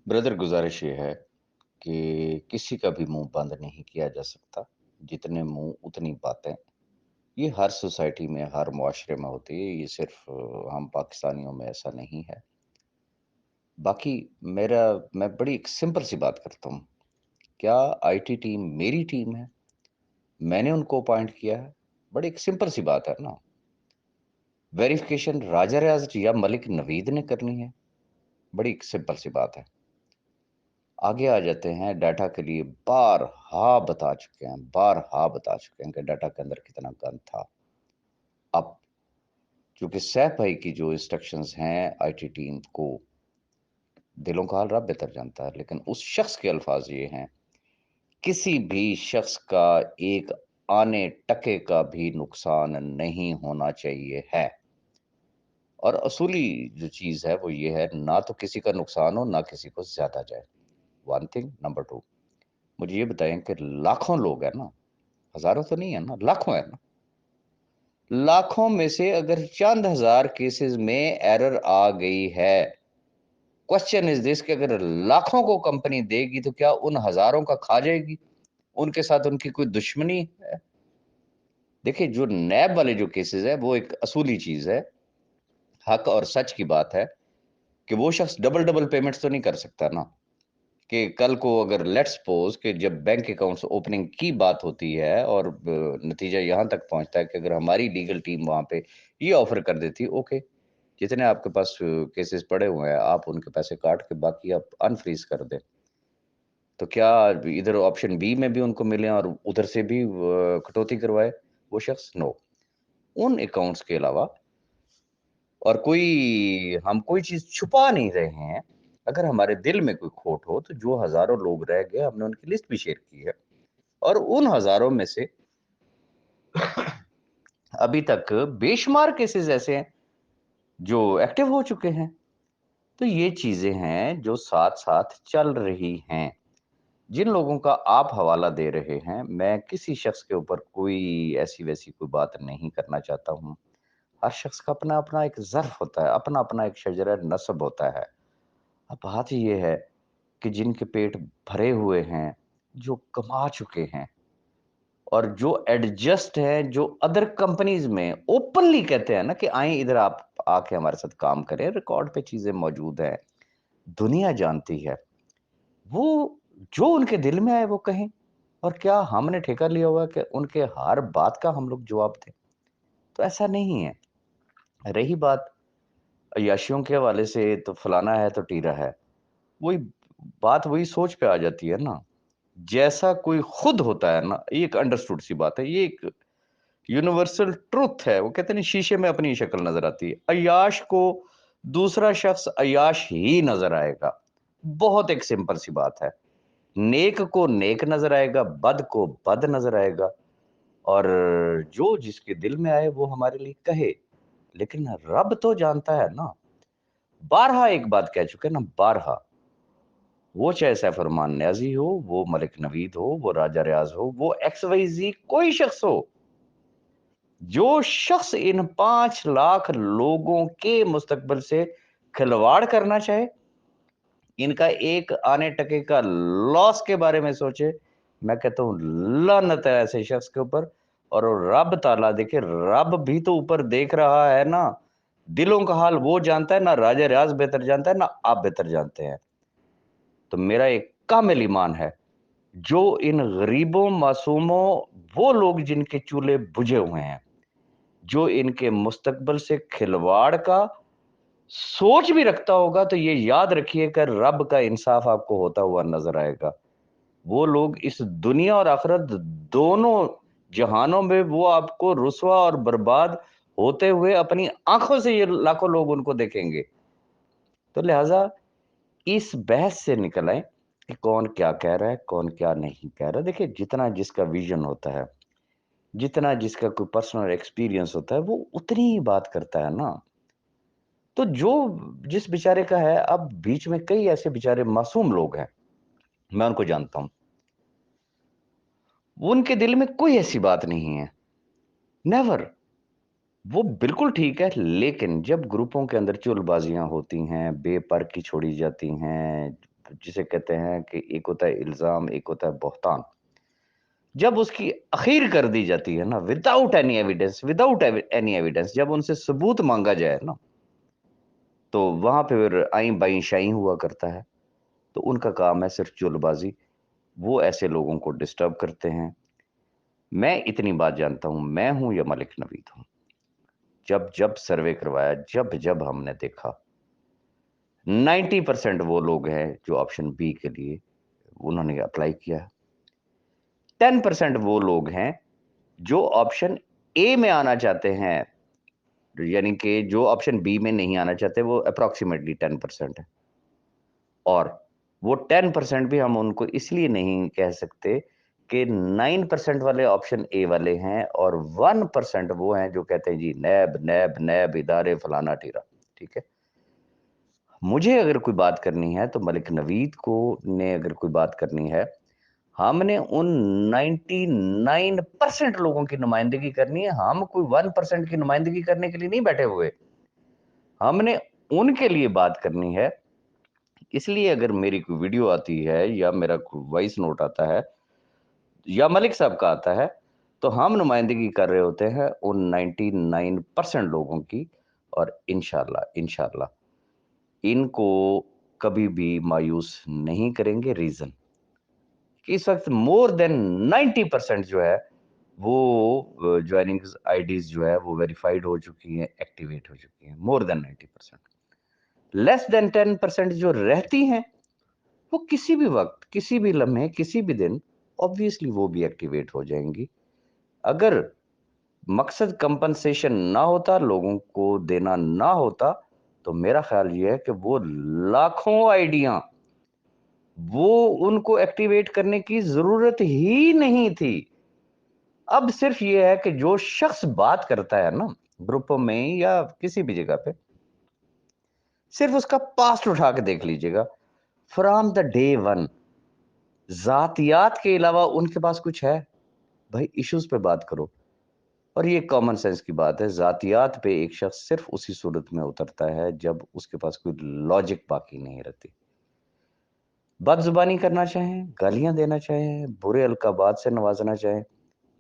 Brother, गुजारिश ये है कि किसी का भी मुंह बंद नहीं किया जा सकता। जितने मुंह उतनी बातें। ये हर सोसाइटी में, हर मुआशरे में होती है। ये सिर्फ हम पाकिस्तानियों में ऐसा नहीं है। बाकी मेरा मैं बड़ी एक सिंपल सी बात करता हूँ। क्या आईटी टीम मेरी टीम है? मैंने उनको अपॉइंट किया है। बड़ी एक सिंपल सी बात है ना। वेरिफिकेशन राजा रियाज या मलिक नवीद ने करनी है। बड़ी एक सिंपल सी बात है। आगे आ जाते हैं डाटा के लिए। बारहा बता चुके हैं कि डाटा के अंदर कितना गंद था। अब चूंकि सैफ भाई की जो इंस्ट्रक्शंस हैं आईटी टीम को, दिलों का हाल रब बेहतर जानता है, लेकिन उस शख्स के अल्फाज ये हैं, किसी भी शख्स का एक आने टके का भी नुकसान नहीं होना चाहिए है। और असूली जो चीज है वो ये है, ना तो किसी का नुकसान हो, ना किसी को ज्यादा जाए। One thing. नंबर टू, मुझे ये बताएं कि लाखों लोग हैं ना, हजारों तो नहीं है ना, लाखों है ना। लाखों में से अगर चंद हजार केसेस में एरर आ गई है, क्वेश्चन इज दिस कि अगर लाखों को कंपनी देगी तो क्या उन हजारों का खा जाएगी? उनके साथ उनकी कोई दुश्मनी है? देखिए, जो नैब वाले जो केसेस है वो एक असूली चीज है। हक और सच की बात है कि वो शख्स डबल डबल पेमेंट्स तो नहीं कर सकता ना। कि कल को अगर लेट्स सपोज कि जब बैंक अकाउंट्स ओपनिंग की बात होती है और नतीजा यहाँ तक पहुंचता है कि अगर हमारी लीगल टीम वहां पे ये ऑफर कर देती, ओके, जितने आपके पास केसेस पड़े हुए हैं आप उनके पैसे काट के बाकी आप अनफ्रीज कर दें, तो क्या इधर ऑप्शन बी में भी उनको मिले और उधर से भी कटौती करवाए वो शख्स? नो। उन अकाउंट्स के अलावा और कोई हम कोई चीज छुपा नहीं रहे हैं। अगर हमारे दिल में कोई खोट हो तो जो हजारों लोग रह गए हमने उनकी लिस्ट भी शेयर की है। और उन हजारों में से अभी तक बेशुमार केसेस ऐसे हैं जो एक्टिव हो चुके हैं। तो ये चीजें हैं जो साथ साथ चल रही हैं। जिन लोगों का आप हवाला दे रहे हैं, मैं किसी शख्स के ऊपर कोई ऐसी वैसी कोई बात नहीं करना चाहता हूँ। हर शख्स का अपना अपना एक ज़र्फ होता है, अपना अपना एक शजर नस्ब होता है। अब बात ये है कि जिनके पेट भरे हुए हैं, जो कमा चुके हैं और जो एडजस्ट हैं, जो अदर कंपनीज में ओपनली कहते हैं ना कि आए इधर आप आके हमारे साथ काम करें, रिकॉर्ड पे चीजें मौजूद हैं, दुनिया जानती है, वो जो उनके दिल में आए वो कहें। और क्या हमने ठेका लिया हुआ है कि उनके हर बात का हम लोग जवाब दें? तो ऐसा नहीं है। रही बात अय्याशियों के हवाले से, तो फलाना है तो टीरा है। वही बात वही सोच पे आ जाती है ना। जैसा कोई खुद होता है ना, ये एक अंडरस्टूड सी बात है, ये एक यूनिवर्सल ट्रुथ है। वो कहते हैं ना, शीशे में अपनी शक्ल नजर आती है। अय्याश को दूसरा शख्स अय्याश ही नजर आएगा। बहुत एक सिंपल सी बात है। नेक को नेक नजर आएगा, बद को बद नजर आएगा। और जो जिसके दिल में आए वो हमारे लिए कहे। लेकिन रब तो जानता है ना। बारहा एक बात कह चुके हैं ना, बारहा। वो चाहे सैफरमान न्याजी हो, वो मलिक नवीद हो, वो राजा रियाज हो, वो एक्स वाई जी कोई शख्स हो, जो शख्स इन 5 लाख लोगों के मुस्तकबिल से खिलवाड़ करना चाहे, इनका एक आने टके का लॉस के बारे में सोचे, मैं कहता हूं लानत है ऐसे शख्स के ऊपर। और रब ताला, देखिए रब भी तो ऊपर देख रहा है ना। दिलों का हाल वो जानता है ना, राजा रियाज बेहतर जानता है ना, आप बेहतर जानते हैं। तो मेरा एक कामिल ईमान है, जो इन गरीबों मासूमों, वो लोग जिनके चूल्हे बुझे हुए हैं, जो इनके मुस्तकबिल से खिलवाड़ का सोच भी रखता होगा, तो ये याद रखिए कि रब का इंसाफ आपको होता हुआ नजर आएगा। वो लोग इस दुनिया और आखिरत दोनों जहानों में वो आपको रुसवा और बर्बाद होते हुए अपनी आंखों से ये लाखों लोग उनको देखेंगे। तो लिहाजा इस बहस से निकल आए कि कौन क्या कह रहा है, कौन क्या नहीं कह रहा। देखिए, जितना जिसका विजन होता है, जितना जिसका कोई पर्सनल एक्सपीरियंस होता है, वो उतनी ही बात करता है ना। तो जो जिस बेचारे का है, अब बीच में कई ऐसे बेचारे मासूम लोग हैं, मैं उनको जानता हूं, उनके दिल में कोई ऐसी बात नहीं है। नेवर। वो बिल्कुल ठीक है, लेकिन जब ग्रुपों के अंदर चुलबाजियां होती हैं, बेपर की छोड़ी जाती हैं, جسے کہتے ہیں کہ ایک ہوتا ہے الزام، ایک ہوتا ہے بہتان، جب اس کی اخیر کر دی جاتی ہے نا وداؤٹ اینی ایویڈنس، جب ان سے ثبوت مانگا جائے نا، تو وہاں پہ پھر آئیں بائیں شائیں ہوا کرتا ہے. تو ان کا کام ہے صرف چل بازی. وہ ایسے لوگوں کو ڈسٹرب کرتے ہیں. میں اتنی بات جانتا ہوں، میں ہوں یا ملک نوید ہوں، جب سروے کروایا، جب ہم نے دیکھا 90% وہ لوگ ہیں جو آپشن بی کے لیے انہوں نے اپلائی کیا. 10% وہ لوگ ہیں جو آپشن اے میں آنا چاہتے ہیں، یعنی کہ جو آپشن بی میں نہیں آنا چاہتے، وہ اپروکسیمیٹلی 10% ہے. اور وہ 10% بھی ہم ان کو اس لیے نہیں کہہ سکتے کہ 9% والے آپشن اے والے ہیں، اور 1% وہ ہیں جو کہتے ہیں جی نیب ادارے فلانا ٹھیرا. ٹھیک ہے، مجھے اگر کوئی بات کرنی ہے تو ملک نوید کو نے اگر کوئی بات کرنی ہے، ہم نے ان 99% لوگوں کی نمائندگی کرنی ہے. ہم کوئی 1% کی نمائندگی کرنے کے لیے نہیں بیٹھے ہوئے. ہم نے ان کے لیے بات کرنی ہے. اس لیے اگر میری کوئی ویڈیو آتی ہے یا میرا کوئی وائس نوٹ آتا ہے یا ملک صاحب کا آتا ہے، تو ہم نمائندگی کر رہے ہوتے ہیں ان 99% لوگوں کی. اور انشاءاللہ ان کو کبھی بھی مایوس نہیں کریں گے. ریزن کہ اس وقت مور دین 90% جو ہے وہ جوائننگ آئی ڈیز جو ہے وہ ویریفائڈ ہو چکی ہیں، ایکٹیویٹ ہو چکی ہیں. مور دین 90%. لیس دین 10% جو رہتی ہیں وہ کسی بھی وقت، کسی بھی لمحے، کسی بھی دن obviously وہ بھی ایکٹیویٹ ہو جائیں گی. اگر مقصد کمپنسیشن نہ ہوتا، لوگوں کو دینا نہ ہوتا، تو میرا خیال یہ ہے کہ وہ لاکھوں آئیڈیاں وہ ان کو ایکٹیویٹ کرنے کی ضرورت ہی نہیں تھی. اب صرف یہ ہے کہ جو شخص بات کرتا ہے نا گروپوں میں یا کسی بھی جگہ پہ، صرف اس کا پاسٹ اٹھا کے دیکھ لیجئے گا فرام دا ڈے ون. ذاتیات کے علاوہ ان کے پاس کچھ ہے؟ بھائی ایشوز پہ بات کرو. اور یہ کامن سینس کی بات ہے، ذاتیات پہ ایک شخص صرف اسی صورت میں اترتا ہے جب اس کے پاس کوئی لاجک باقی نہیں رہتی. بد زبانی کرنا چاہیں، گالیاں دینا چاہیں، برے القابات سے نوازنا چاہیں،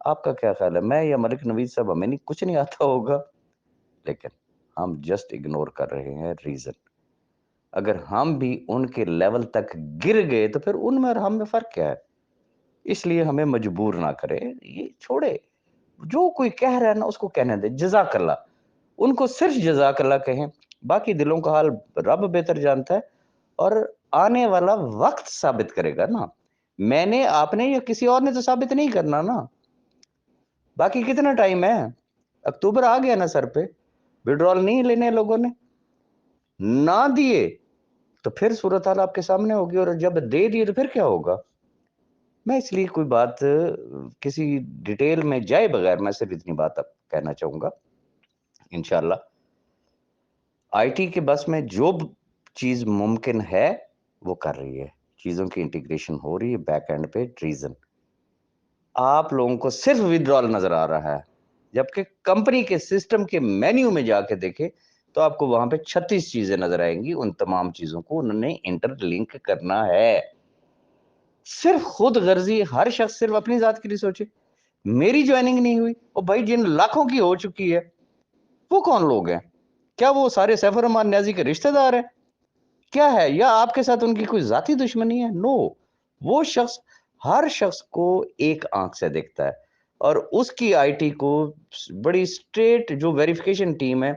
آپ کا کیا خیال ہے؟ میں یا ملک نوید صاحب ہمیں نہیں کچھ نہیں آتا ہوگا، لیکن ہم جسٹ اگنور کر رہے ہیں ریزن. اگر ہم بھی ان کے لیول تک گر گئے تو پھر ان میں اور ہم میں فرق کیا ہے؟ اس لیے ہمیں مجبور نہ کرے. یہ چھوڑے، جو کوئی کہہ رہا ہے نا اس کو کہنے دے. جزاک اللہ، ان کو صرف جزاک اللہ کہیں. باقی دلوں کا حال رب بہتر جانتا ہے، اور آنے والا وقت ثابت کرے گا نا. میں نے، آپ نے یا کسی اور نے تو ثابت نہیں کرنا نا. باقی کتنا ٹائم ہے؟ اکتوبر آ گیا نا سر پہ. وڈرال نہیں لینے لوگوں نے، نہ دیے تو پھر صورتحال آپ کے سامنے ہوگی، اور جب دے دیے تو پھر کیا ہوگا؟ میں اس لیے کوئی بات کسی ڈیٹیل میں جائے بغیر میں صرف اتنی بات اب کہنا چاہوں گا. انشاءاللہ آئی ٹی کے بس میں جو چیز ممکن ہے وہ کر رہی ہے. چیزوں کی انٹیگریشن ہو رہی ہے بیک اینڈ پہ. ریزن آپ لوگوں کو صرف ودرال نظر آ رہا ہے، جبکہ کمپنی کے سسٹم کے مینیو میں جا کے دیکھیں تو آپ کو وہاں پہ 36 چیزیں نظر آئیں گی. ان تمام چیزوں کو انہوں نے انٹر لنک کرنا ہے. صرف خود غرضی ہر شخص صرف اپنی ذات کے لیے سوچے میری جوائننگ نہیں ہوئی. اور بھائی جن لاکھوں کی ہو چکی ہے وہ کون لوگ ہیں؟ کیا وہ سارے سیف الرحمان نیازی کے رشتہ دار ہیں؟ کیا ہے؟ یا آپ کے ساتھ ان کی کوئی ذاتی دشمنی ہے؟ نو. وہ شخص ہر شخص کو ایک آنکھ سے دیکھتا ہے، اور اس کی آئی ٹی کو بڑی سٹریٹ جو ویریفیکیشن ٹیم ہے،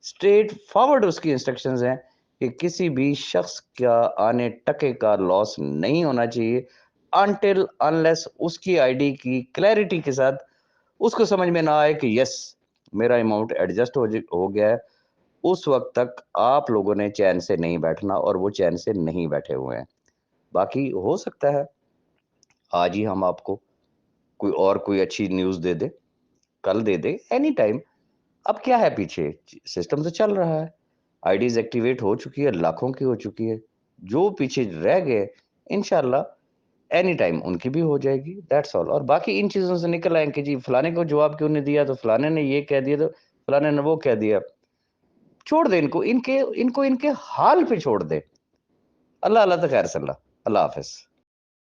سٹریٹ فارورڈ اس کی انسٹرکشنز ہیں کہ کسی بھی شخص کا آنے ٹکے کا لاس نہیں ہونا چاہیے until unless اس کی آئی ڈی کی کلیئرٹی کے ساتھ اس کو سمجھ میں نہ آئے کہ یس میرا اماؤنٹ ایڈجسٹ ہو گیا ہے. اس وقت تک آپ لوگوں نے چین سے نہیں بیٹھنا، اور وہ چین سے نہیں بیٹھے ہوئے ہیں. باقی ہو سکتا ہے آج ہی ہم آپ کو کوئی اچھی نیوز دے دے، کل دے دے، اینی ٹائم. اب کیا ہے پیچھے؟ سسٹم تو چل رہا ہے، آئی ڈیز ایکٹیویٹ ہو چکی ہے، لاکھوں کی ہو چکی ہے. جو پیچھے رہ گئے انشاءاللہ اینی ٹائم ان کی بھی ہو جائے گی. That's all. اور باقی ان چیزوں سے نکل آئیں کہ جی فلانے کو جواب کیوں نہیں دیا، تو فلانے نے یہ کہہ دیا، تو فلانے نے وہ کہہ دیا. چھوڑ دے ان کو ان کے حال پہ چھوڑ دے. اللہ اللہ تو خیر صلی اللہ اللہ حافظ